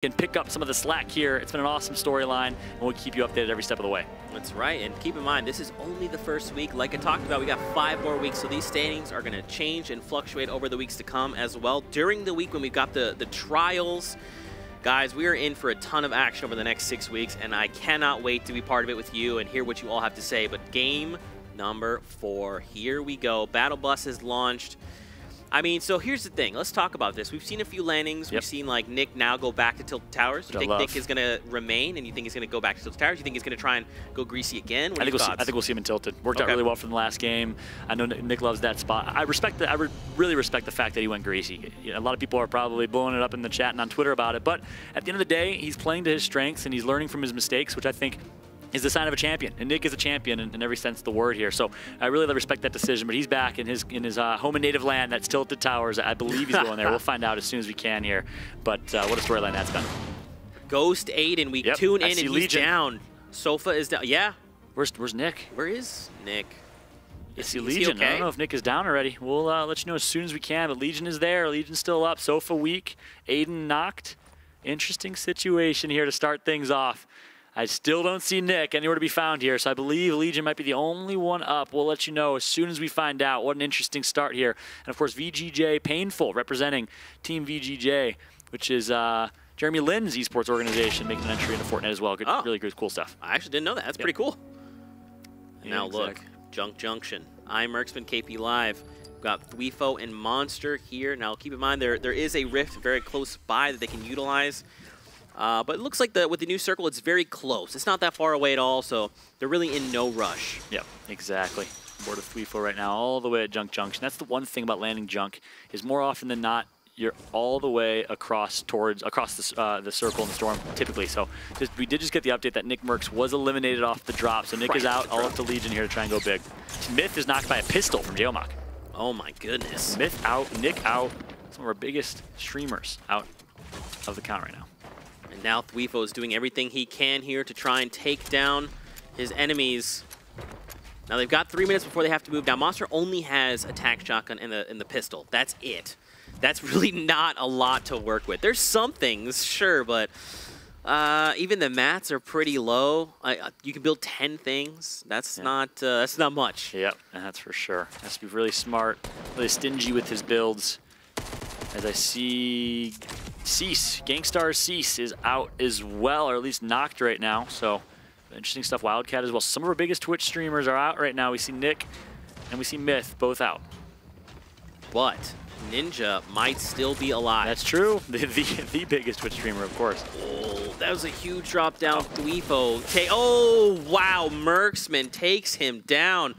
can pick up some of the slack here. It's been an awesome storyline, and we'll keep you updated every step of the way. That's right, and keep in mind, this is only the first week. Like I talked about, we got 5 more weeks, so these standings are going to change and fluctuate over the weeks to come as well. During the week when we've got the trials, guys, we are in for a ton of action over the next 6 weeks, and I cannot wait to be part of it with you and hear what you all have to say. But game number 4, here we go. Battle Bus is launched. I mean, so here's the thing. Let's talk about this. We've seen a few landings. Yep. We've seen, like, Nick now go back to Tilted Towers. You think Nick is going to remain, and you think he's going to go back to Tilted Towers? You think he's going to try and go greasy again? I think we'll see him in Tilted. Worked out really well from the last game. I know Nick loves that spot. I really respect the fact that he went greasy. You know, a lot of people are probably blowing it up in the chat and on Twitter about it, but at the end of the day, he's playing to his strengths, and he's learning from his mistakes, which I think is the sign of a champion, and Nick is a champion in every sense of the word here. So I really respect that decision. But he's back in his home and native land. That's Tilted Towers. I believe he's going there. We'll find out as soon as we can here. But what a storyline that's been. Ghost Aiden, we tune in and he's down. Sofa is down. Yeah. Where's Nick? Where is Nick? I see Legion. Okay? I don't know if Nick is down already. We'll let you know as soon as we can. But Legion is there. Legion's still up. Sofa weak. Aiden knocked. Interesting situation here to start things off. I still don't see Nick anywhere to be found here, so I believe Legion might be the only one up. We'll let you know as soon as we find out. What an interesting start here. And, of course, VGJ Painful representing Team VGJ, which is Jeremy Lin's esports organization, making an entry into Fortnite as well. Good, really good, cool stuff. I actually didn't know that. That's pretty cool. And now look, Junk Junction. I'm Mercsman KP Live. We've got Thweefo and Monster here. Now, keep in mind, there is a rift very close by that they can utilize. But it looks like with the new circle, it's very close. It's not that far away at all, so they're really in no rush. Yep, exactly. Board of Thweefo right now, all the way at Junk Junction. That's the one thing about landing Junk, is more often than not, you're all the way across the circle in the storm, typically. So we did just get the update that nickmercs was eliminated off the drop, so Nick is out, all up to Legion here to try and go big. Myth is knocked by a pistol from Geomach. Oh my goodness. Myth out, Nick out. Some of our biggest streamers out of the count right now. And now Thweefo is doing everything he can here to try and take down his enemies. Now they've got 3 minutes before they have to move. Now Monster only has attack shotgun and the pistol. That's it. That's really not a lot to work with. There's some things, sure, but even the mats are pretty low. You can build 10 things. That's not much. Yep, that's for sure. Has to be really smart, really stingy with his builds. As I see Cease, Gangstar Cease is out as well, or at least knocked right now. So interesting stuff. Wildcat as well. Some of our biggest Twitch streamers are out right now. We see Nick and we see Myth both out. But Ninja might still be alive. That's true. The biggest Twitch streamer, of course. Oh, that was a huge drop down. Thweefo. Oh, wow. Mercsman takes him down.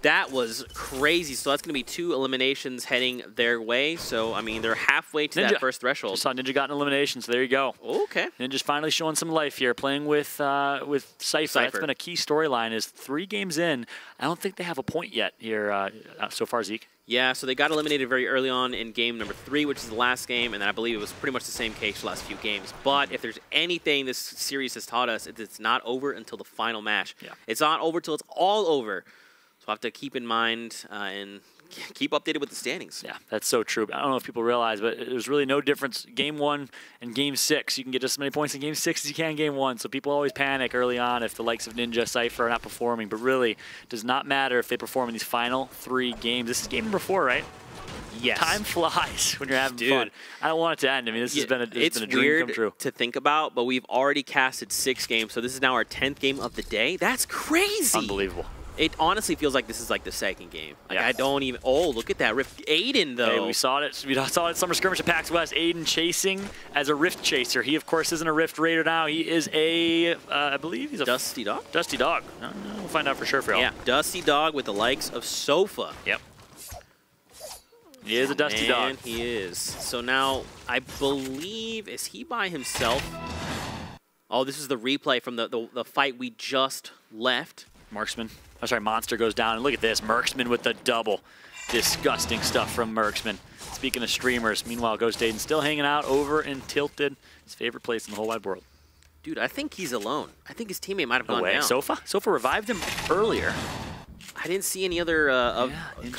That was crazy. So that's going to be 2 eliminations heading their way. So, I mean, they're halfway to that first threshold. Just saw Ninja got an elimination, so there you go. Okay. Ninja's finally showing some life here, playing with Cypher. That's been a key storyline. Is 3 games in, I don't think they have a point yet here so far, Zeke. Yeah, so they got eliminated very early on in game number 3, which is the last game, and then I believe it was pretty much the same case for the last few games. But if there's anything this series has taught us, it's not over until the final match. Yeah. It's not over until it's all over. So we'll have to keep in mind and keep updated with the standings. Yeah, that's so true. I don't know if people realize, but there's really no difference. Game 1 and Game 6, you can get just as many points in Game 6 as you can in Game 1. So people always panic early on if the likes of Ninja, Cypher are not performing. But really, does not matter if they perform in these final 3 games. This is game number 4, right? Yes. Time flies when you're having fun. I don't want it to end. I mean, this has been a dream come true. It's weird to think about, but we've already casted 6 games. So this is now our 10th game of the day. That's crazy. Unbelievable. It honestly feels like this is like the second game. Like I don't even. Oh, look at that Rift. Aiden though. Hey, we saw it. We saw it at Summer Skirmish at PAX West. Aiden chasing as a Rift chaser. He of course isn't a Rift Raider now. He is a, I believe he's a Dusty Dog. Dusty Dog. We'll find out for sure for y'all. Yeah, Dusty Dog with the likes of Sofa. Yep. He is a Dusty Dog. He is. So now I believe is he by himself? Oh, this is the replay from the fight we just left. Marksman. I'm sorry, Monster goes down, and look at this. Mercsman with the double. Disgusting stuff from Mercsman. Speaking of streamers, meanwhile, Ghost Aiden still hanging out over in Tilted. His favorite place in the whole wide world. Dude, I think he's alone. I think his teammate might have gone down. Sofa? Sofa revived him earlier. I didn't see any other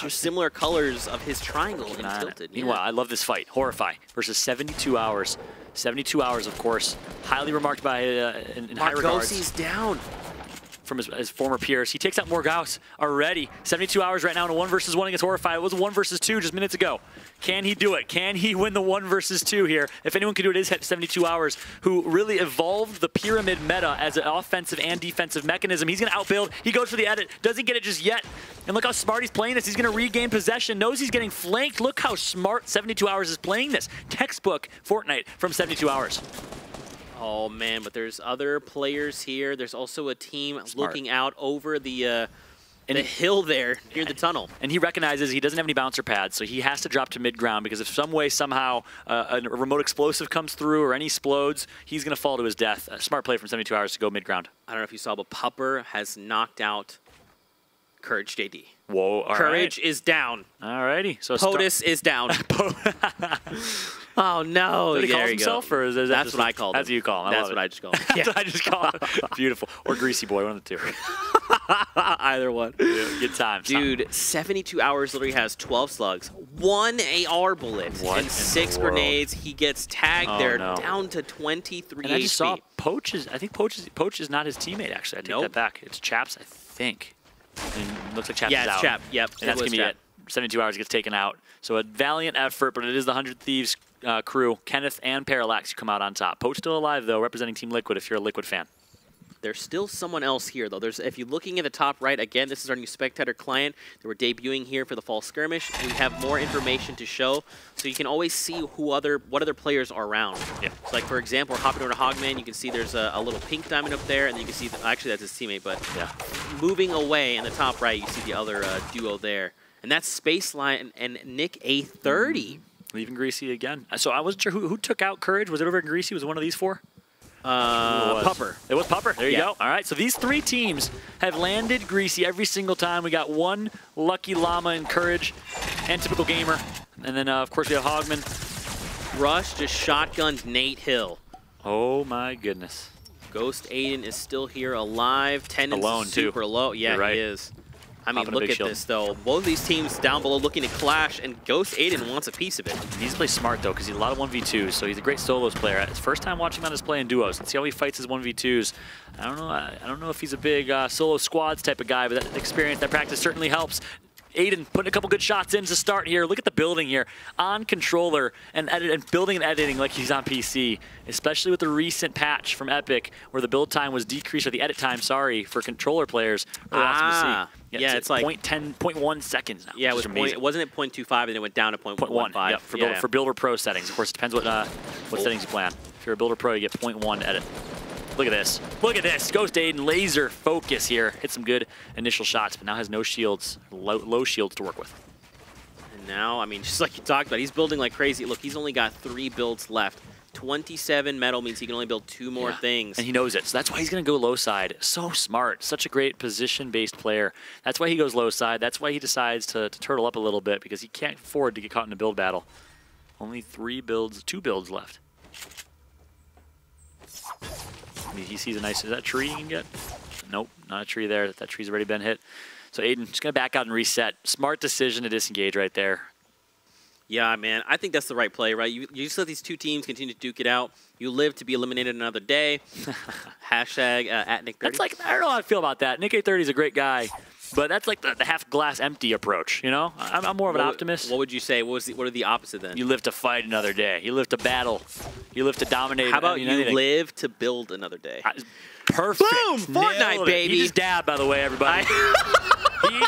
similar colors of his triangle in Tilted. Meanwhile, I love this fight. Horrify versus 72 hours. 72 hours, of course, highly remarked by in high regards. Margosi's down. From his former peers. He takes out Morgause already. 72 hours right now in a 1 versus 1 against Horrify. It was a 1 versus 2 just minutes ago. Can he do it? Can he win the 1 versus 2 here? If anyone can do it, it is 72 hours, who really evolved the pyramid meta as an offensive and defensive mechanism. He's going to outbuild. He goes for the edit. Doesn't get it just yet. And look how smart he's playing this. He's going to regain possession. Knows he's getting flanked. Look how smart 72 Hours is playing this. Textbook Fortnite from 72 Hours. Oh, man, but there's other players here. There's also a team looking out over the hill there near the tunnel. And he recognizes he doesn't have any bouncer pads, so he has to drop to mid-ground because if some way, somehow, a remote explosive comes through or any explodes, he's going to fall to his death. A smart play from 72 Hours to go mid-ground. I don't know if you saw, but Pupper has knocked out Courage JD. Whoa, all Courage is down. All righty. So POTUS is down. Oh, no. Did he call himself, or is that That's what I called him. That's what you call him. That's what I just called him. That's what I just call him. Beautiful. Or Greasy Boy, one of the two. Either one. Yeah, good times. Dude, 72 Hours literally has 12 slugs, 1 AR bullet, and 6 grenades. He gets tagged there, down to 23 And I just saw Poach is, I think Poach is not his teammate, actually. I take that back. It's Chaps, I think. And it looks like Chaps is out. Yeah, it's Chap. Yep, and that's going to be it. 72 Hours gets taken out. So a valiant effort, but it is the 100 Thieves crew. Kenneth and Parallax come out on top. Poach still alive, though, representing Team Liquid if you're a Liquid fan. There's still someone else here, though. If you're looking at the top right, again, this is our new Spectator client. They were debuting here for the Fall Skirmish. We have more information to show, so you can always see what other players are around. Yeah. So, like, for example, hopping over to Hogman, you can see there's a little pink diamond up there, and then you can see, actually, that's his teammate, but moving away in the top right, you see the other duo there. And that's Spaceline and Nick A30. Leaving Greasy again. So I wasn't sure who took out Courage. Was it over in Greasy? Was it one of these four? Pupper. It was Pupper. There you go. All right, so these 3 teams have landed Greasy every single time. We got one Lucky Llama and Courage and Typical Gamer. And then, of course, we have Hogman. Rush just shotgunned Nate Hill. Oh, my goodness. Ghost Aiden is still here alive. Tendon's alone, super low. Yeah, he is. I mean, look at this, though. Both of these teams down below looking to clash, and Ghost Aiden wants a piece of it. He needs to play smart, though, because he's a lot of 1v2s, so he's a great solos player. It's first time watching him on display in duos. Let's see how he fights his 1v2s. I don't know if he's a big solo squads type of guy, but that experience, that practice certainly helps. Aiden putting a couple good shots in to start here. Look at the building here on controller and building and editing like he's on PC, especially with the recent patch from Epic where the build time was decreased, or the edit time, sorry, for controller players. Really awesome to see. Yeah, it's like 0.1 seconds now. Yeah, it was wasn't it 0.25 and it went down to 0.15? Yep, for Builder Pro settings. Of course, it depends what settings you plan. If you're a Builder Pro, you get 0.1 edit. Look at this. Look at this. Ghost Aiden, laser focus here. Hit some good initial shots, but now has no shields, low shields to work with. And now, I mean, just like you talked about, he's building like crazy. Look, he's only got 3 builds left. 27 metal means he can only build 2 more things. And he knows it, so that's why he's going to go low side. So smart. Such a great position-based player. That's why he goes low side. That's why he decides to turtle up a little bit, because he can't afford to get caught in a build battle. Only 2 builds left. He sees a nice, is that a tree you can get? Nope, not a tree there. That tree's already been hit. So Aiden just going to back out and reset. Smart decision to disengage right there. Yeah, man. I think that's the right play, right? You just let these 2 teams continue to duke it out. You live to be eliminated another day. Hashtag at Nick30. That's like, I don't know how I feel about that. Nick A30 is a great guy, but that's like the half glass empty approach, you know? I'm more of an optimist. What would you say? What are the opposite then? You live to fight another day. You live to battle. You live to dominate. How about you live to build another day? Perfect. Boom! Fortnite, baby. He just dabbed, by the way, everybody.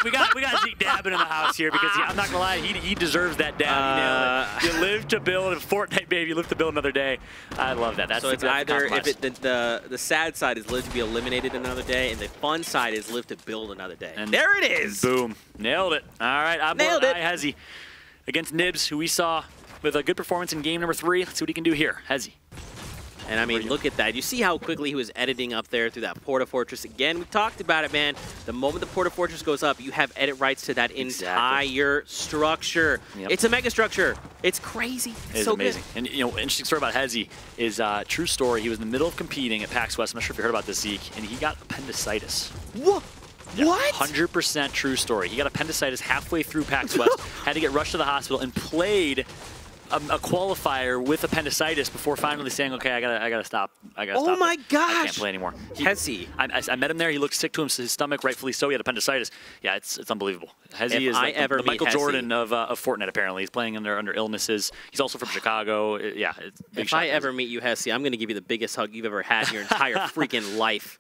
We got Zeke dabbing in the house here because I'm not gonna lie, he deserves that dab. You live to build a Fortnite, baby. You live to build another day. I love that. That's so it's either if the sad side is live to be eliminated another day, and the fun side is live to build another day. And there it is. Boom, nailed it. All right, I'm nailed it. Hezzy against Nibs, who we saw with a good performance in game number 3. Let's see what he can do here. Hezzy. And I mean, look at that. You see how quickly he was editing up there through that Porta Fortress. Again, we talked about it, man. The moment the Porta Fortress goes up, you have edit rights to that entire structure. Yep. It's a mega structure. It's crazy. It's so amazing. Good. And, you know, interesting story about Hezzy is true story. He was in the middle of competing at PAX West. I'm not sure if you heard about this, Zeke, and he got appendicitis. What? What? 100% true story. He got appendicitis halfway through PAX West, had to get rushed to the hospital, and played a qualifier with appendicitis before finally saying, okay, I gotta stop. Oh my gosh! I can't play anymore. Hezzy. I met him there. He looked sick to his stomach, rightfully so. He had appendicitis. Yeah, it's unbelievable. Hezzy is like the Michael Jordan of Fortnite, apparently. He's playing under illnesses. He's also from Chicago. Yeah. If I ever meet you, Hezzy, I'm going to give you the biggest hug you've ever had in your entire freaking life.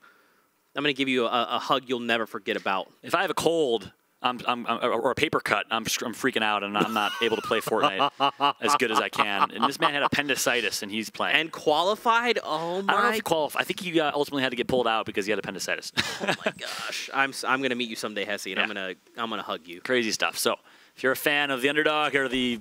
I'm going to give you a hug you'll never forget about. If I have a cold or a paper cut, I'm freaking out, and I'm not able to play Fortnite as good as I can. And this man had appendicitis, and he's playing. And qualified? Oh my! I don't know if he qualified. I think he ultimately had to get pulled out because he had appendicitis. Oh my gosh! I'm gonna meet you someday, Hezzy, and yeah. I'm gonna hug you. Crazy stuff. So if you're a fan of the underdog or the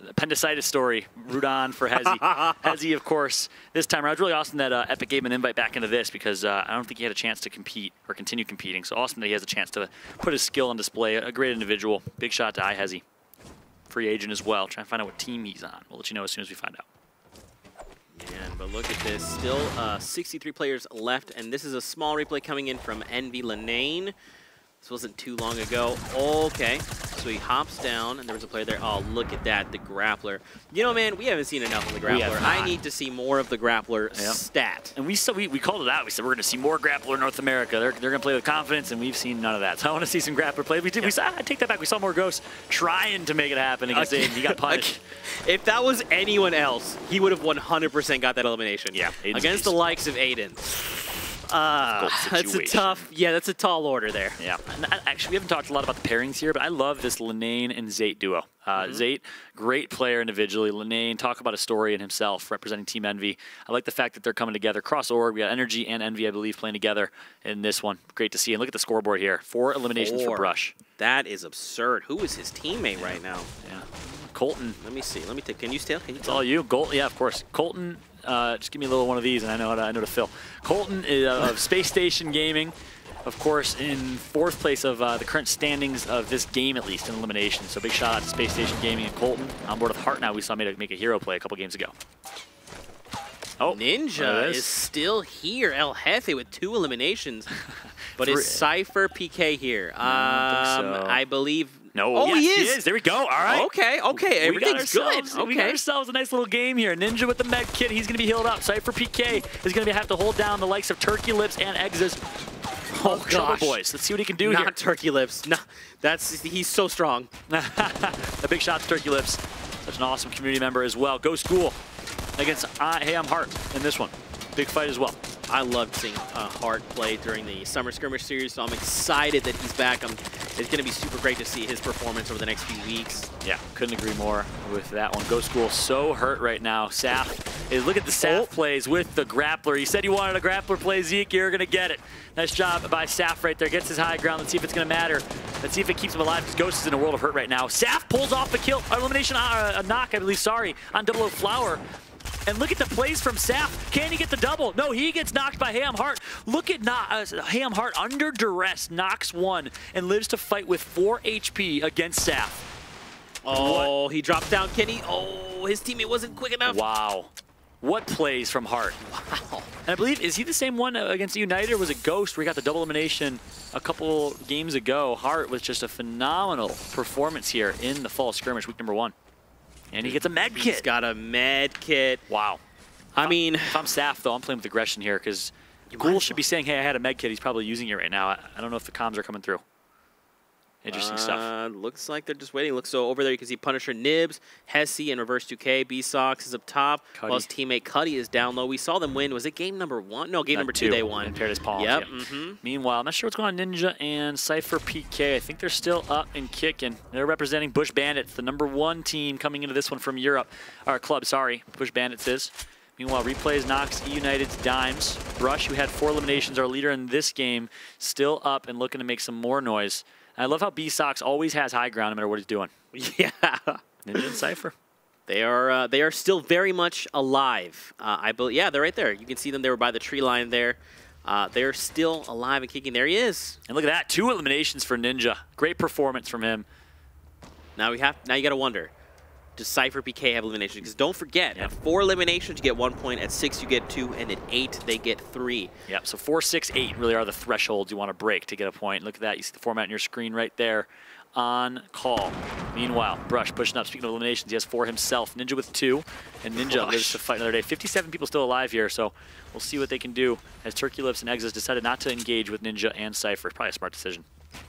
appendicitis story, root on for Hezzy. Hezzy, of course, this time around. It's really awesome that Epic gave him an invite back into this because I don't think he had a chance to compete or continue competing. So awesome that he has a chance to put his skill on display. A great individual. Big shout out to Hezzy. Free agent as well. Trying to find out what team he's on. We'll let you know as soon as we find out. Man, but look at this. Still 63 players left, and this is a small replay coming in from Envy Lenane. This wasn't too long ago. Okay, so he hops down, and there was a player there. Oh, look at that, the grappler. You know, man, we haven't seen enough of the grappler. I need to see more of the grappler stat. And we called it out. We said we're going to see more grappler in North America. They're going to play with confidence, and we've seen none of that. So I want to see some grappler play. We saw, I take that back. We saw more Ghosts trying to make it happen against Aiden. He got punished. If that was anyone else, he would have 100% got that elimination. Yeah, Aiden's against the likes of Aiden. That's a tough, that's a tall order there. Yeah, and actually we haven't talked a lot about the pairings here, but I love this Lenane and Zate duo. Zate, great player individually. Lenane, talk about a story in himself, representing Team Envy. I like the fact that they're coming together. Cross org, we got Energy and Envy, I believe, playing together in this one. Great to see. And look at the scoreboard here. 4 eliminations for Brush. That is absurd. Who is his teammate right now? Yeah, Colton. Let me see. Let me take. Can you tell? It's all you. Colton, yeah, of course. Colton. Just give me a little one of these, and I know to fill. Colton is of Space Station Gaming, of course, in 4th place of the current standings of this game, at least in elimination. So big shout out to Space Station Gaming and Colton. On board with Heart now. We saw him make a hero play a couple games ago. Oh, Ninja is still here. El Jefe with 2 eliminations, but is Cypher PK here? I believe. No. Oh, yes, he is. There we go. All right. Okay. Everything's good. Okay. We got ourselves a nice little game here. Ninja with the med kit. He's going to be healed up. Cypher PK is going to have to hold down the likes of Turkey Lips and Exes. Oh, gosh. Boys. Let's see what he can do here. Not Turkey Lips. No, he's so strong. A big shot to Turkey Lips. Such an awesome community member as well. Go School against Hey, I'm Hart in this one. Big fight as well. I loved seeing Hart play during the Summer Skirmish series, so I'm excited that he's back. It's going to be super great to see his performance over the next few weeks. Yeah, couldn't agree more with that one. Go School so hurt right now. Saf, look at the Saf plays with the grappler. He said he wanted a grappler play. Zeke, you're going to get it. Nice job by Saf right there. Gets his high ground. Let's see if it's going to matter. Let's see if it keeps him alive because Ghost is in a world of hurt right now. Saf pulls off the kill. Elimination, a knock, I believe, sorry, on 00 Flower. And look at the plays from Saf. Can he get the double? No, he gets knocked by Ham Hart. Look at Ham Hart under duress, knocks 1, and lives to fight with 4 HP against Saf. Oh, he drops down Kenny. Oh, his teammate wasn't quick enough. Wow. What plays from Hart. Wow. And I believe, is he the same one against United, or was it Ghost where he got the double elimination a couple games ago? Hart was just a phenomenal performance here in the fall skirmish, week number 1. And he gets a med kit. He's got a med kit. Wow. I mean, if I'm Saf, though, I'm playing with aggression here because Ghoul should be saying, hey, I had a med kit. He's probably using it right now. I don't know if the comms are coming through. Interesting stuff. Looks like they're just waiting. Look, so over there you can see Punisher Nibs, Hesse, and Reverse 2K. B-Sox is up top, while his teammate Cuddy is down low. We saw them win. Was it game number 1? No, game number 2 they won. And paired his palms. Yep. Meanwhile, I'm not sure what's going on Ninja and Cypher PK. I think they're still up and kicking. They're representing Bush Bandits, the number 1 team coming into this one from Europe. Our club, sorry. Bush Bandits is. Meanwhile, Replays knocks E-United's Dimes. Brush, who had 4 eliminations, our leader in this game, still up and looking to make some more noise. I love how B-Sox always has high ground no matter what he's doing. Yeah. Ninja and Cypher. They are still very much alive. Yeah, they're right there. You can see them. They were by the tree line there. They're still alive and kicking. There he is. And look at that. 2 eliminations for Ninja. Great performance from him. Now you got to wonder. does Cypher PK have elimination? Because don't forget, at 4 eliminations, you get 1 point. At 6, you get 2. And at 8, they get 3. Yep, so 4, 6, 8 really are the thresholds you want to break to get a point. Look at that. You see the format on your screen right there. On call. Meanwhile, Brush pushing up. Speaking of eliminations, he has 4 himself. Ninja with 2. And Ninja lives to fight another day. 57 people still alive here, so we'll see what they can do as Turkey Lips and Exes decided not to engage with Ninja and Cypher. Probably a smart decision.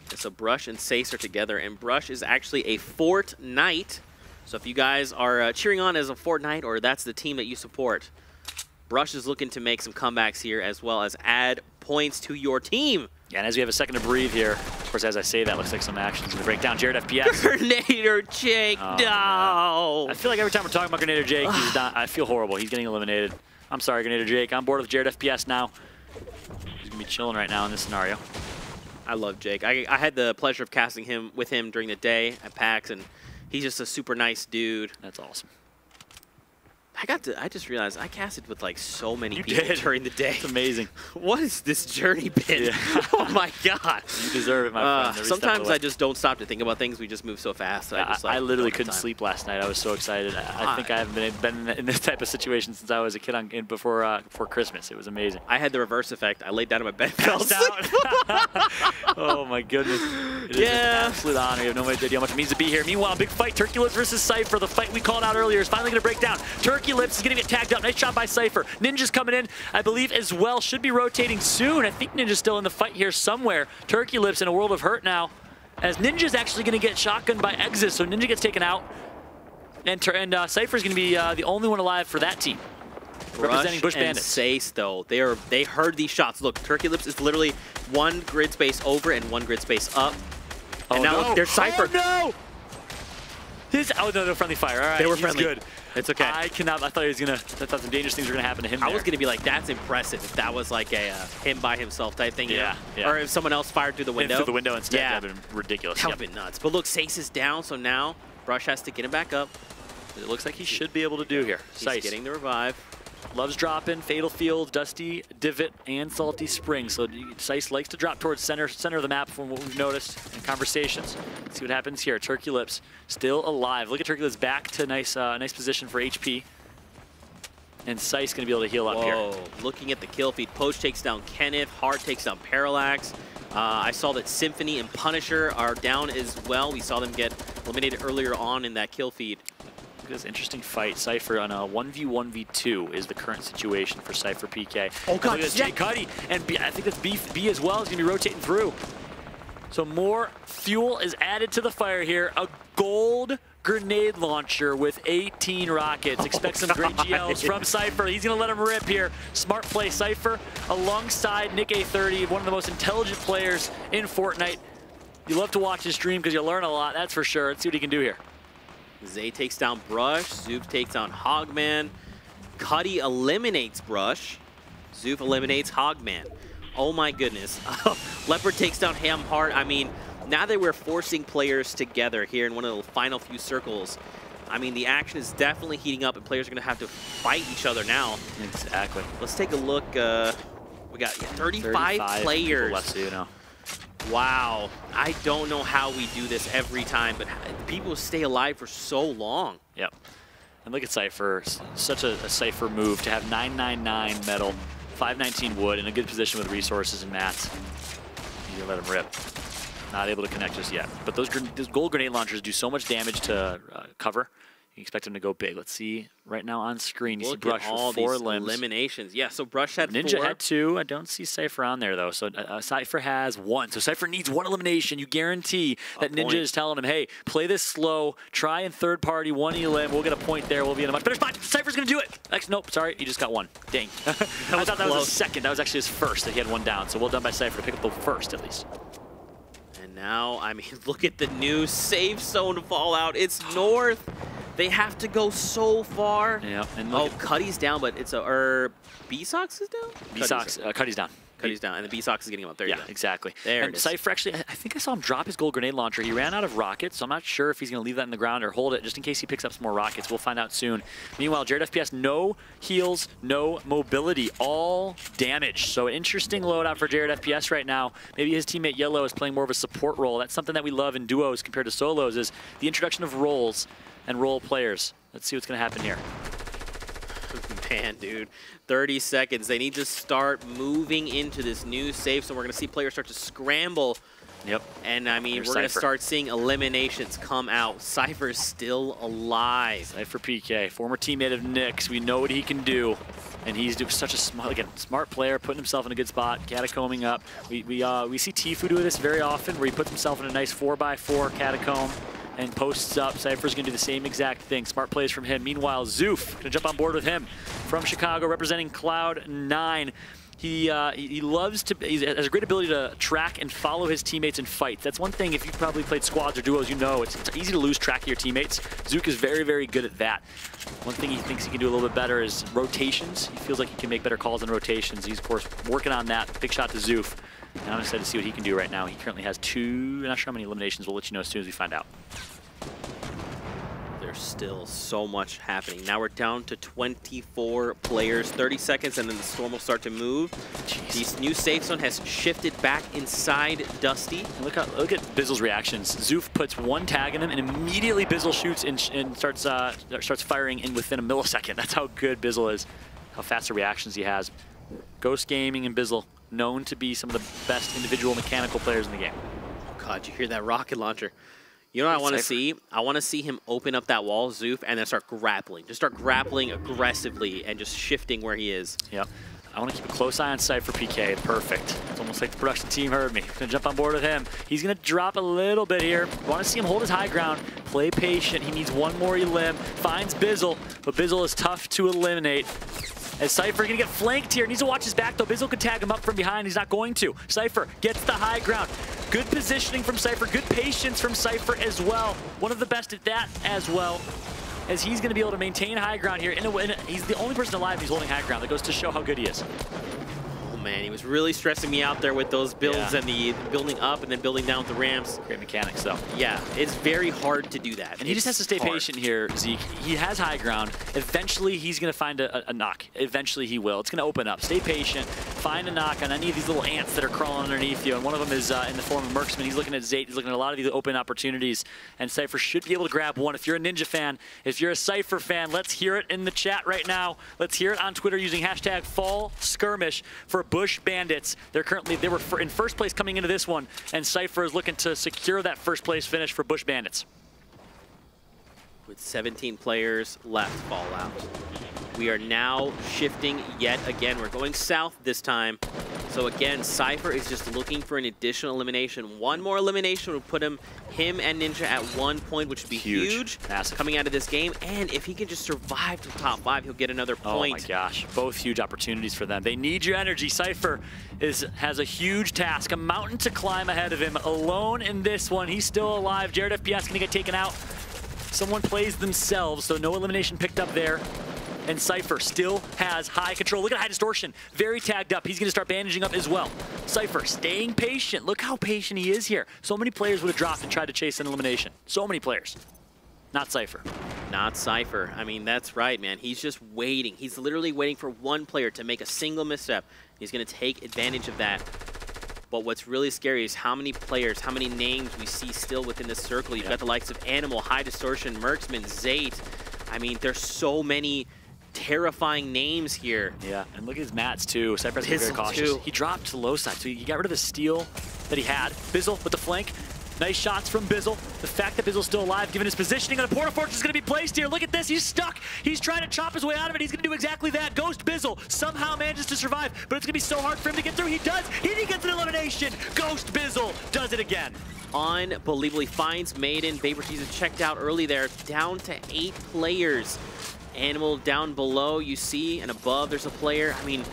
And so Brush and Sace are together, and Brush is actually a Fortnite. So if you guys are cheering on as a Fortnite, or that's the team that you support, Brush is looking to make some comebacks here, as well as add points to your team. Yeah, and as we have a second to breathe here, of course, as I say that, looks like some action's going to break down. Jared FPS. Grenader Jake, no! Man. I feel like every time we're talking about Grenader Jake, he's not, I feel horrible. He's getting eliminated. I'm sorry, Grenader Jake. I'm bored with Jared FPS now. He's going to be chilling right now in this scenario. I love Jake. I had the pleasure of casting with him during the day at PAX, and he's just a super nice dude. That's awesome. I just realized I casted with like so many people during the day. It's amazing. What has this journey been? Yeah. Oh my god. You deserve it, my friend. Sometimes I just don't stop to think about things. We just move so fast. I literally couldn't sleep last night. I was so excited. I think I haven't been in this type of situation since I was a kid before Christmas. It was amazing. I had the reverse effect. I laid down in my bed, fell asleep. Oh my goodness. It is an absolute honor. You have no idea how much it means to be here. Meanwhile, big fight. Turkey Lips versus Cypher. The fight we called out earlier is finally going to break down. Turkey Lips is going to get tagged up. Nice shot by Cypher. Ninja's coming in, I believe, as well. Should be rotating soon. I think Ninja's still in the fight here somewhere. Turkey Lips in a world of hurt now, as Ninja's actually going to get shotgunned by Exis, so Ninja gets taken out. And Cypher's going to be the only one alive for that team. Representing Bush Bandits. And Sace, though, they heard these shots. Look, Turkey Lips is literally 1 grid space over and 1 grid space up. And now look, there's Cypher. Oh, no! Oh, no, friendly fire. All right, they were friendly. Good. It's okay. I thought he was gonna. I thought some dangerous things were gonna happen to him. I was gonna be like, that's impressive if that was like a him by himself type thing. Yeah, yeah. Or if someone else fired through the window. Through the window instead. Yeah. That'd been ridiculous. That would've been nuts. But look, Sace is down, so now Brush has to get him back up. It looks like he should be able to do here. He's getting the revive. Loves dropping, Fatal Field, Dusty Divot, and Salty Spring. So Sice likes to drop towards center of the map from what we've noticed in conversations. Let's see what happens here. Turkey Lips still alive. Look at Turkey Lips back to nice position for HP. And Sice going to be able to heal up here. Looking at the kill feed. Poach takes down Kenneth. Hart takes down Parallax. I saw that Symphony and Punisher are down as well. We saw them get eliminated earlier on in that kill feed. Look at this interesting fight. Cypher on a 1v1v2 is the current situation for Cypher PK. Oh god, Jay Cuddy, and B, I think that's B as well is going to be rotating through. So more fuel is added to the fire here. A gold grenade launcher with 18 rockets. Expect some great GLs from Cypher. He's going to let him rip here. Smart play, Cypher alongside Nick A30, one of the most intelligent players in Fortnite. You love to watch his stream because you learn a lot, that's for sure. Let's see what he can do here. Zay takes down Brush. Zoof takes down Hogman. Cuddy eliminates Brush. Zoof eliminates Hogman. Oh my goodness. Leopard takes down Hamhart. I mean, now that we're forcing players together here in one of the final few circles, I mean, the action is definitely heating up and players are going to have to fight each other now. Exactly. Let's take a look. We got 35 players. Left, so you know. Wow. I don't know how we do this every time, but people stay alive for so long. Yep. And look at Cypher. Such a Cypher move to have 999 metal, 519 wood, in a good position with resources and mats. You can let him rip. Not able to connect just yet. But those gold grenade launchers do so much damage to cover. You expect him to go big. Let's see right now on screen. You see Brush with 4 limbs. Eliminations. Yeah, so Brush had Ninja 4. had 2. I don't see Cypher on there, though. So Cypher has 1. So Cypher needs 1 elimination. You guarantee that Ninja is telling him, hey, play this slow. Try in third party, 1 elim. We'll get a point there. We'll be in a much better spot. Cypher's going to do it. Nope, sorry. He just got 1. Dang. I thought that was his second. That was actually his first that he had 1 down. So well done by Cypher to pick up the first, at least. And now, I mean, look at the new safe zone fallout. It's north. They have to go so far. Yeah. And Cuddy's down, but it's B-Sox is down? Cuddy's down. Cuddy's down, and the B-Sox is getting him up. There you go. Exactly. There and Cypher actually, I think I saw him drop his gold grenade launcher. He ran out of rockets, so I'm not sure if he's going to leave that in the ground or hold it just in case he picks up some more rockets. We'll find out soon. Meanwhile, Jared FPS, no heals, no mobility, all damage. So an interesting loadout for Jared FPS right now. Maybe his teammate Yellow is playing more of a support role. That's something that we love in duos compared to solos, is the introduction of roles and roll players. Let's see what's going to happen here. Man, dude, 30 seconds. They need to start moving into this new safe, so we're going to see players start to scramble. Yep. And, I mean, we're going to start seeing eliminations come out. Cypher's still alive. Cypher PK, former teammate of Nick's. We know what he can do. And he's such a smart player, putting himself in a good spot, catacombing up. We see Tfue do this very often, where he puts himself in a nice 4x4 catacomb and posts up. Cypher's going to do the same exact thing. Smart plays from him. Meanwhile, Zoof going to jump on board with him from Chicago, representing Cloud9. He loves to, he has a great ability to track and follow his teammates in fights. That's one thing, if you've probably played squads or duos, you know it's easy to lose track of your teammates. Zook is very, very good at that. One thing he thinks he can do a little bit better is rotations. He feels like he can make better calls in rotations. He's, of course, working on that. Big shot to Zoof. And I'm excited to see what he can do right now. He currently has 2, I'm not sure how many eliminations. We'll let you know as soon as we find out. There's still so much happening. Now we're down to 24 players, 30 seconds, and then the storm will start to move. Jeez. This new safe zone has shifted back inside Dusty. Look at Bizzle's reactions. Zoof puts one tag in him, and immediately Bizzle shoots and starts firing in within a millisecond. That's how good Bizzle is, how fast the reactions he has. Ghost Gaming and Bizzle, known to be some of the best individual mechanical players in the game. Oh God, you hear that rocket launcher. You know what I want to see? I want to see him open up that wall, Zoof, and then start grappling. Just start grappling aggressively and just shifting where he is. Yep. I want to keep a close eye on Cypher PK. Perfect. It's almost like the production team heard me. Gonna jump on board with him. He's gonna drop a little bit here. Want to see him hold his high ground, play patient. He needs one more elim. Finds Bizzle, but Bizzle is tough to eliminate. As Cypher gonna get flanked here. Needs to watch his back though. Bizzle could tag him up from behind. He's not going to. Cypher gets the high ground. Good positioning from Cypher. Good patience from Cypher as well. One of the best at that as well. As he's gonna be able to maintain high ground here. He's the only person alive who's holding high ground. That goes to show how good he is. Oh man, he was really stressing me out there with those builds and the building up and then building down with the ramps. Great mechanics though. Yeah, it's very hard to do that. And he just has to stay patient here, Zeke. He has high ground. Eventually he's gonna find a knock. Eventually he will. It's gonna open up. Stay patient. Find a knock on any of these little ants that are crawling underneath you. And one of them is in the form of Mercsman. He's looking at Zate. He's looking at a lot of these open opportunities. And Cypher should be able to grab one. If you're a Ninja fan, if you're a Cypher fan, let's hear it in the chat right now. Let's hear it on Twitter using hashtag #FallSkirmish for Bush Bandits. They were in first place coming into this one, and Cypher is looking to secure that first place finish for Bush Bandits. With 17 players left, Fallout. We are now shifting yet again. We're going south this time. So again, Cypher is just looking for an additional elimination. One more elimination would put him and Ninja at 1 point, which would be huge. Massive. Coming out of this game. And if he can just survive to the top 5, he'll get another point. Oh my gosh, both huge opportunities for them. They need your energy. Cypher has a huge task, a mountain to climb ahead of him. Alone in this one, he's still alive. Jared FPS gonna get taken out. Someone plays themselves, so no elimination picked up there. And Cypher still has high control. Look at high distortion. Very tagged up. He's going to start bandaging up as well. Cypher staying patient. Look how patient he is here. So many players would have dropped and tried to chase an elimination. So many players. Not Cypher. Not Cypher. I mean, that's right, man. He's just waiting. He's literally waiting for one player to make a single misstep. He's going to take advantage of that. But what's really scary is how many players, how many names we see still within this circle. You've got the likes of Animal, High Distortion, Mercsman, Zate. I mean, there's so many terrifying names here. Yeah, and look at his mats too. Cypher's very cautious. He dropped to the low side, so he got rid of the steal that he had. Bizzle with the flank. Nice shots from Bizzle. The fact that Bizzle's still alive, given his positioning, and a Porta Fortress is going to be placed here. Look at this. He's stuck. He's trying to chop his way out of it. He's going to do exactly that. Ghost Bizzle somehow manages to survive, but it's going to be so hard for him to get through. He does. He gets an elimination. Ghost Bizzle does it again. Unbelievable. He finds Maiden. Vapor Teaser checked out early there. Down to 8 players. Animal down below, you see, and above there's a player. I mean,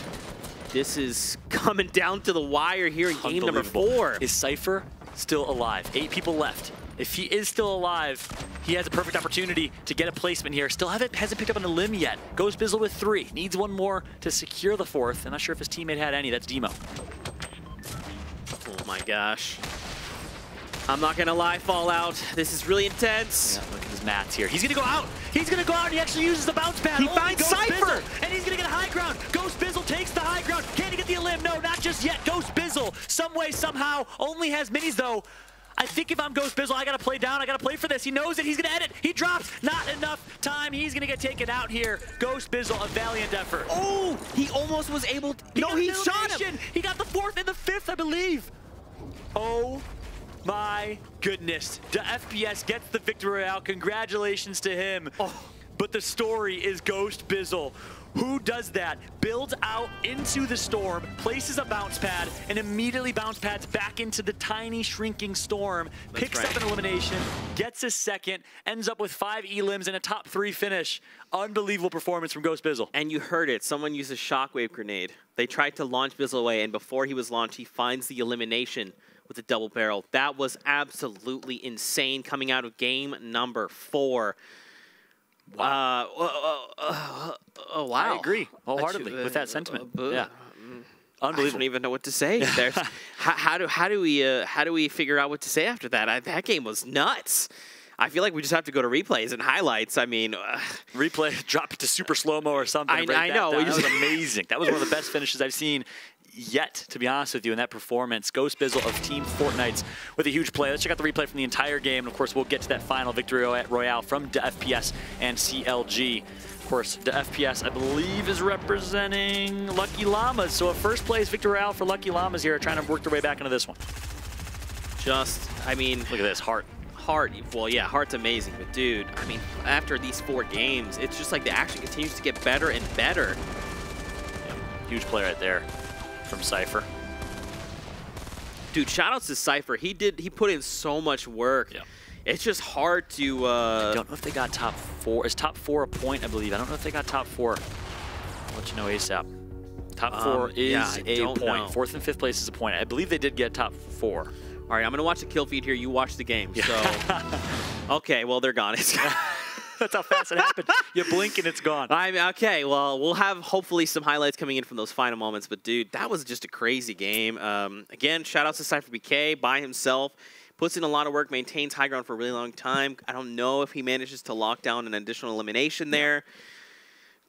this is coming down to the wire here in game number 4. Is Cypher still alive? 8 people left. If he is still alive, he has a perfect opportunity to get a placement here. Still hasn't picked up on a limb yet. Goes Bizzle with 3. Needs one more to secure the 4th. I'm not sure if his teammate had any. That's Demo. Oh my gosh. I'm not gonna lie, Fallout. This is really intense. Yeah, look at his mats here. He's gonna go out. He's gonna go out and he actually uses the bounce pad. He finds Cypher! And he's gonna get high ground. Ghost Bizzle takes the high ground. Can he get the elim? No, not just yet. Ghost Bizzle, some way, somehow, only has minis though. I think if I'm Ghost Bizzle, I got to play down. I got to play for this. He knows it. He's going to end it. He drops. Not enough time. He's going to get taken out here. Ghost Bizzle, a valiant effort. Oh, he almost was able to. No, he shot him. He got the 4th and the 5th, I believe. Oh my goodness. The FPS gets the victory royale. Congratulations to him. Oh. But the story is Ghost Bizzle. Who does that? Builds out into the storm, places a bounce pad, and immediately bounce pads back into the tiny shrinking storm, picks up an elimination, gets a 2nd, ends up with 5 elims and a top 3 finish. Unbelievable performance from Ghost Bizzle. And you heard it. Someone used a shockwave grenade. They tried to launch Bizzle away, and before he was launched, he finds the elimination with a double barrel. That was absolutely insane coming out of game number 4. Wow. Oh, wow. I agree wholeheartedly with that sentiment. Yeah. Unbelievable. I don't even know what to say. There's, how do we figure out what to say after that? That game was nuts. I feel like we just have to go to replays and highlights. I mean, replay, drop it to super slow-mo or something. I know. That was amazing. That was one of the best finishes I've seen yet, to be honest with you, in that performance. Ghost Bizzle of Team Fortnites with a huge play. Let's check out the replay from the entire game. And of course, we'll get to that final victory royale from the FPS and CLG. Of course, the FPS, I believe, is representing Lucky Llamas. So a first place victory royale for Lucky Llamas here, trying to work their way back into this one. I mean, look at this, Heart. Well, yeah, Heart's amazing, but dude, I mean, after these 4 games, it's just like the action continues to get better and better. Yeah, huge play right there from Cypher. Dude, shoutouts to Cypher. He put in so much work. Yeah. It's just hard to. I don't know if they got top 4. Is top 4 a point? I believe. I don't know if they got top 4. I'll let you know ASAP. Top 4 is a point. 4th and 5th place is a point. I believe they did get top 4. All right, I'm gonna watch the kill feed here. You watch the game. Yeah. So, okay, well they're gone. That's how fast it happened. You blink and it's gone. Okay, well, we'll have hopefully some highlights coming in from those final moments. But dude, that was just a crazy game. Again, shout out to Cypher BK by himself. Puts in a lot of work, maintains high ground for a really long time. I don't know if he manages to lock down an additional elimination there.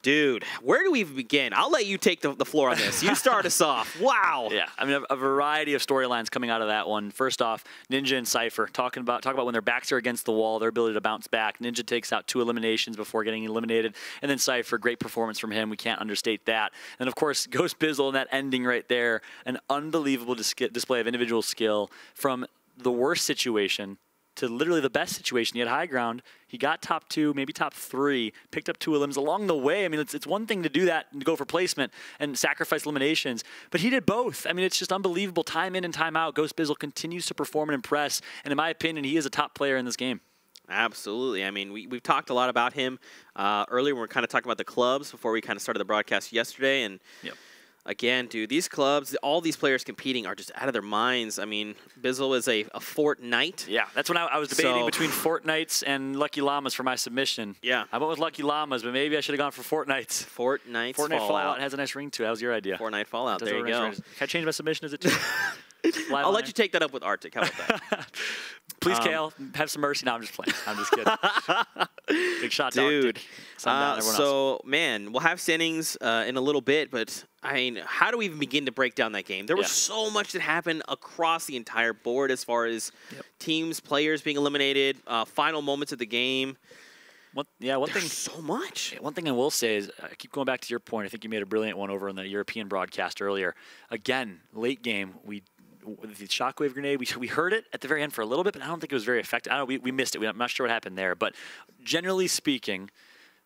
Dude, where do we even begin? I'll let you take the floor on this. You start us off. Wow. Yeah, I mean, a variety of storylines coming out of that one. First off, Ninja and Cypher talk about when their backs are against the wall, their ability to bounce back. Ninja takes out 2 eliminations before getting eliminated, and then Cypher, great performance from him. We can't understate that. And of course, Ghost Bizzle in that ending right there, an unbelievable display of individual skill from the worst situation to literally the best situation. He had high ground. He got top 2, maybe top 3, picked up 2 elims along the way. I mean, it's one thing to do that and to go for placement and sacrifice eliminations, but he did both. I mean, it's just unbelievable. Time in and time out, Ghost Bizzle continues to perform and impress, and in my opinion, he is a top player in this game. Absolutely. I mean, we've talked a lot about him earlier when we were kind of talking about the clubs before we kind of started the broadcast yesterday, and yep. Again, dude, these clubs, all these players competing are just out of their minds. I mean, Bizzle is a Fortnite. Yeah, that's when I was debating between Fortnites and Lucky Llamas for my submission. Yeah. I went with Lucky Llamas, but maybe I should have gone for Fortnites. Fortnite Fallout has a nice ring to it. That was your idea. Fortnite Fallout, there you go. Can I change my submission? Is it 2? I'll let you take that up with Arctic. How about that? Please, Kale, have some mercy. No, I'm just playing. I'm just kidding. Big shot, dude. Man, we'll have standings in a little bit, but I mean, how do we even begin to break down that game? There was so much that happened across the entire board as far as teams, players being eliminated, final moments of the game. One thing. So much. One thing I will say is, I keep going back to your point. I think you made a brilliant one over on the European broadcast earlier. Again, late game, with the shockwave grenade, we heard it at the very end for a little bit, but I don't think it was very effective. We missed it. I'm not sure what happened there. But generally speaking,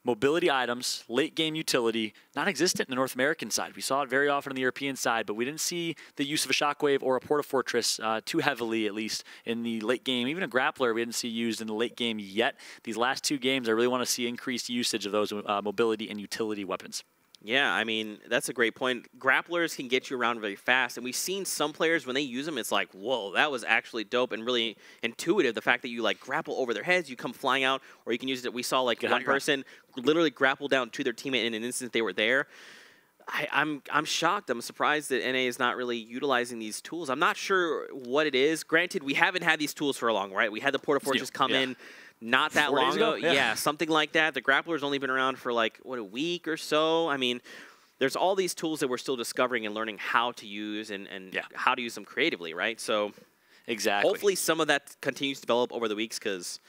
mobility items, late game utility, non-existent in the North American side. We saw it very often on the European side, but we didn't see the use of a shockwave or a Porta Fortress too heavily, at least in the late game. Even a grappler we didn't see used in the late game yet. These last 2 games, I really want to see increased usage of those mobility and utility weapons. Yeah, I mean, that's a great point. Grapplers can get you around very fast, and we've seen some players, when they use them, it's like, whoa, that was actually dope and really intuitive. The fact that you, like, grapple over their heads, you come flying out, or you can use it. We saw, like, one person literally grapple down to their teammate in an instant they were there. I'm shocked. I'm surprised that NA is not really utilizing these tools. I'm not sure what it is. Granted, we haven't had these tools for a long, right? We had the Porta Fortress come in not that long ago. Yeah, something like that. The grappler's only been around for like, what, a week or so? I mean, there's all these tools that we're still discovering and learning how to use and how to use them creatively, right? So Exactly. Hopefully some of that continues to develop over the weeks, because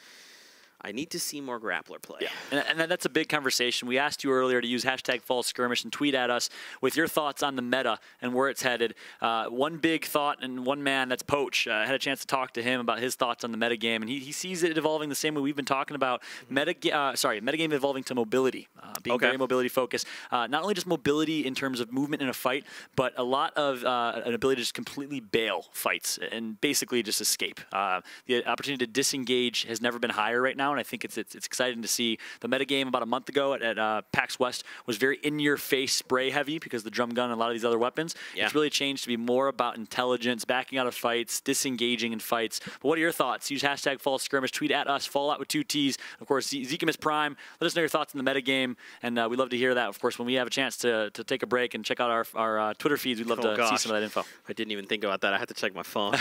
I need to see more grappler play. Yeah, and that's a big conversation. We asked you earlier to use hashtag Fall Skirmish and tweet at us with your thoughts on the meta and where it's headed. One big thought and one man, that's Poach. I had a chance to talk to him about his thoughts on the meta game, and he sees it evolving the same way we've been talking about. Meta game evolving to mobility, being very mobility focused. Not only just mobility in terms of movement in a fight, but a lot of an ability to just completely bail fights and basically just escape. The opportunity to disengage has never been higher right now. And I think it's exciting to see. The metagame about a month ago at PAX West was very in-your-face spray heavy because the drum gun and a lot of these other weapons. Yeah. It's really changed to be more about intelligence, backing out of fights, disengaging in fights. But what are your thoughts? Use hashtag Fall Skirmish. Tweet at us, Fallout with 2 T's. Of course, Skirmish Prime. Let us know your thoughts on the metagame, and we'd love to hear that. Of course, when we have a chance to take a break and check out our Twitter feeds, we'd love to see some of that info. I didn't even think about that. I had to check my phone.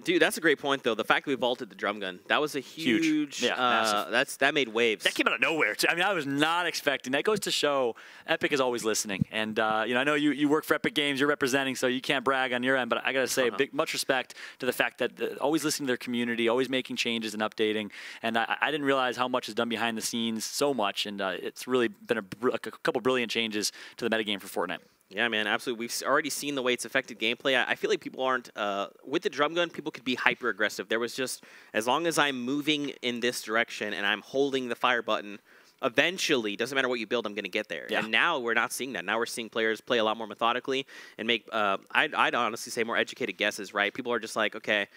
Dude, that's a great point, though. The fact that we vaulted the drum gun, that was a huge. That made waves. That came out of nowhere. I mean, I was not expecting. That goes to show Epic is always listening. And I know you work for Epic Games, you're representing, so you can't brag on your end. But I got to say, much respect to the fact that always listening to their community, always making changes and updating. And I didn't realize how much is done behind the scenes, so much. And it's really been a couple brilliant changes to the metagame for Fortnite. Yeah, man, absolutely. We've already seen the way it's affected gameplay. I feel like people aren't, with the drum gun, people could be hyper-aggressive. There was just, as long as I'm moving in this direction and I'm holding the fire button, eventually, doesn't matter what you build, I'm going to get there. Yeah. And now we're not seeing that. Now we're seeing players play a lot more methodically and make, I'd honestly say, more educated guesses, right? People are just like, okay,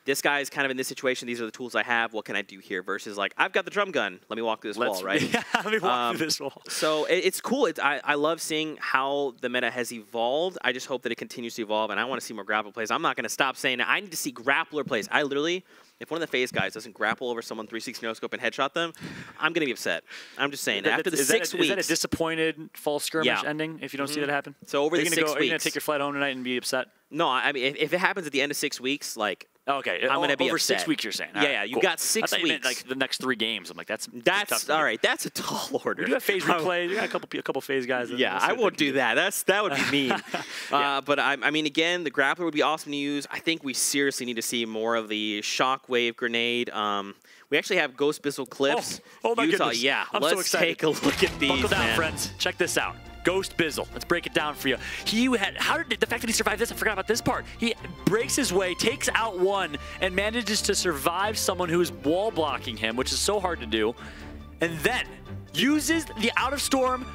this guy's kind of in this situation. These are the tools I have. What can I do here? Versus like, I've got the drum gun. Let me walk through this wall, right? Yeah, let me walk through this wall. So it's cool. I love seeing how the meta has evolved. I just hope that it continues to evolve, and I want to see more grappler plays. I'm not going to stop saying that. I need to see grappler plays. I literally, if one of the FaZe guys doesn't grapple over someone 360 no-scope and headshot them, I'm going to be upset. I'm just saying. After the 6 weeks. Is that a disappointed Fall Skirmish ending if you don't see that happen? So over the 6 weeks. Are you going to take your flight home tonight and be upset? No, I mean, if it happens at the end of 6 weeks, like, okay, I'm going to be over upset. 6 weeks, you're saying. Yeah, yeah, you got 6 weeks. You meant, like the next 3 games. I'm like, that's all right. That's a tall order. We do have FaZe replays. You got a couple FaZe guys. Yeah, I won't do that. That would be mean. But I mean, again, the grappler would be awesome to use. I think we seriously need to see more of the shockwave grenade. We actually have Ghost Bizzle clips. Oh my goodness! Yeah, I'm so let's excited. take a look at these. Buckle down, man. friends. Check this out. Ghost Bizzle. Let's break it down for you. How did the fact that he survived this? I forgot about this part. He breaks his way, takes out one, and manages to survive someone who is wall blocking him, which is so hard to do, and then uses the out of storm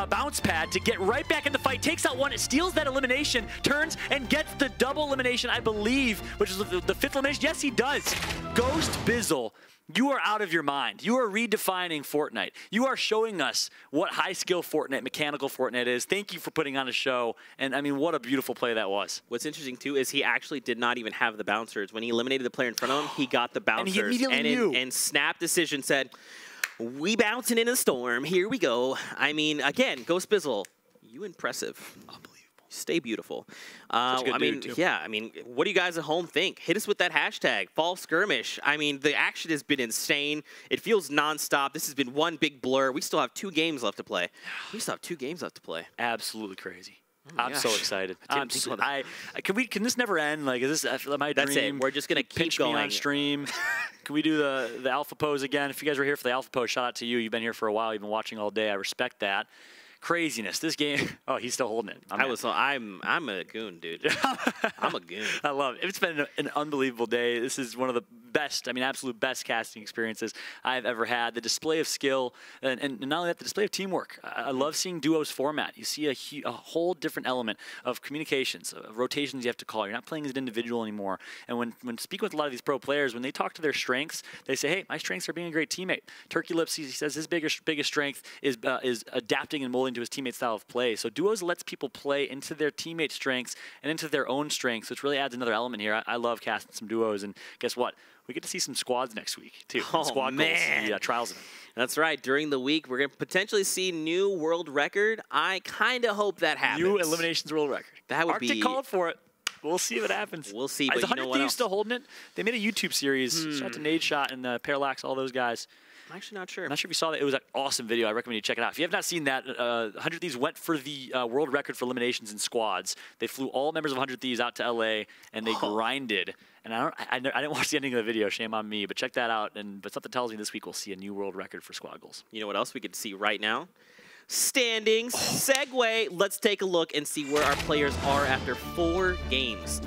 bounce pad to get right back in the fight, takes out one, steals that elimination, turns and gets the double elimination, I believe, which is the 5th elimination. Yes, he does. Ghost Bizzle. You are out of your mind. You are redefining Fortnite. You are showing us what high-skill Fortnite, mechanical Fortnite is. Thank you for putting on a show. And, I mean, what a beautiful play that was. What's interesting, too, is he actually did not even have the bouncers. When he eliminated the player in front of him, he got the bouncers. And he immediately knew. And Snap Decision said, we bouncing in a storm. Here we go. I mean, again, Ghost Bizzle, you impressive. Unbelievable. Stay beautiful. I mean, yeah, I mean, what do you guys at home think? Hit us with that hashtag, Fall Skirmish. I mean, the action has been insane. It feels nonstop. This has been one big blur. We still have 2 games left to play. Absolutely crazy. I'm so excited. Can this never end? Like, is this my dream? That's it. We're just gonna keep going on stream. Can we do the alpha pose again? If you guys were here for the alpha pose, shout out to you. You've been here for a while. You've been watching all day. I respect that. Craziness. This game. Oh, he's still holding it. I'm a goon, dude. I'm a goon. I love it. It's been an unbelievable day. This is one of the best, I mean, absolute best casting experiences I've ever had. The display of skill, and not only that, the display of teamwork. I love seeing duos format. You see a whole different element of communications, of rotations you have to call. You're not playing as an individual anymore. And when speaking with a lot of these pro players, when they talk to their strengths, they say, hey, my strengths are being a great teammate. Turkey Lips, he says his biggest strength is adapting and molding to his teammate's style of play. So duos lets people play into their teammate strengths and into their own strengths, which really adds another element here. I love casting some duos, and guess what? We get to see some squads next week, too. Squad man. goals, the trials event. That's right. During the week, we're going to potentially see new world record. I kind of hope that happens. New eliminations world record. That would Arctic called for it. We'll see what happens. We'll see, but is 100 Thieves still holding it? They made a YouTube series. Shout out to Nade Shot and Parallax, all those guys. I'm actually not sure. I'm not sure if you saw that. It was an awesome video. I recommend you check it out. If you have not seen that, 100 Thieves went for the world record for eliminations in squads. They flew all members of 100 Thieves out to LA, and they grinded. And I didn't watch the ending of the video. Shame on me. But check that out. But something tells me this week we'll see a new world record for squad goals. You know what else we could see right now? Standings. Segue. Let's take a look and see where our players are after 4 games.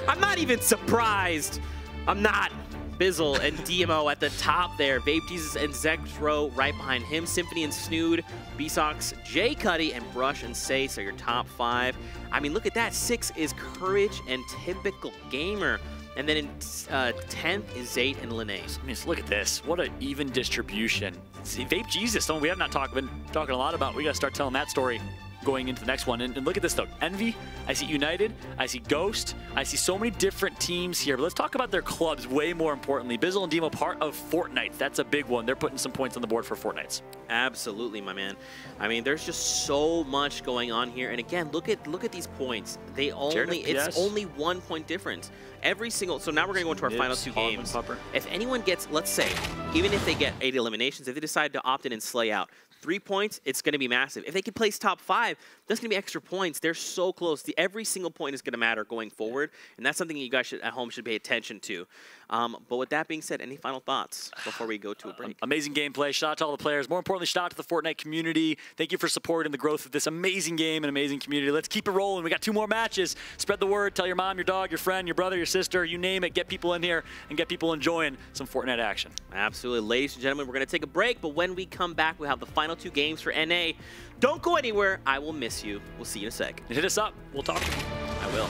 I'm not even surprised. I'm not. Bizzle and DMO at the top there. Vape Jesus and Zegro right behind him. Symphony and Snood, B-Sox, Jay Cuddy, and Brush and Sace are your top 5. I mean, look at that. 6 is Courage and Typical Gamer. And then in 10th is Zayt and Linnaeus. I mean, look at this. What an even distribution. See, Vape Jesus, someone we have not been talking a lot about. We got to start telling that story going into the next one. And look at this, though. Envy, I see United, I see Ghost, I see so many different teams here. But let's talk about their clubs way more importantly. Bizzle and Demo, part of Fortnite. That's a big one. They're putting some points on the board for Fortnites. Absolutely, my man. I mean, there's just so much going on here. And again, look at these points. It's only 1 point difference. Every single, so now we're going to go into our final 2 games. If anyone gets, let's say, even if they get 8 eliminations, if they decide to opt in and slay out, 3 points, it's going to be massive. If they can place top 5, that's going to be extra points. They're so close. Every single point is going to matter going forward, and that's something you guys at home should pay attention to. But with that being said, any final thoughts before we go to a break? Amazing gameplay. Shout out to all the players. More importantly, shout out to the Fortnite community. Thank you for supporting the growth of this amazing game and amazing community. Let's keep it rolling. We got 2 more matches. Spread the word. Tell your mom, your dog, your friend, your brother, your sister, you name it. Get people in here and get people enjoying some Fortnite action. Absolutely. Ladies and gentlemen, we're going to take a break, but when we come back, we'll have the final 2 games for NA. Don't go anywhere. I will miss you. We'll see you in a sec. Hit us up. We'll talk. I will.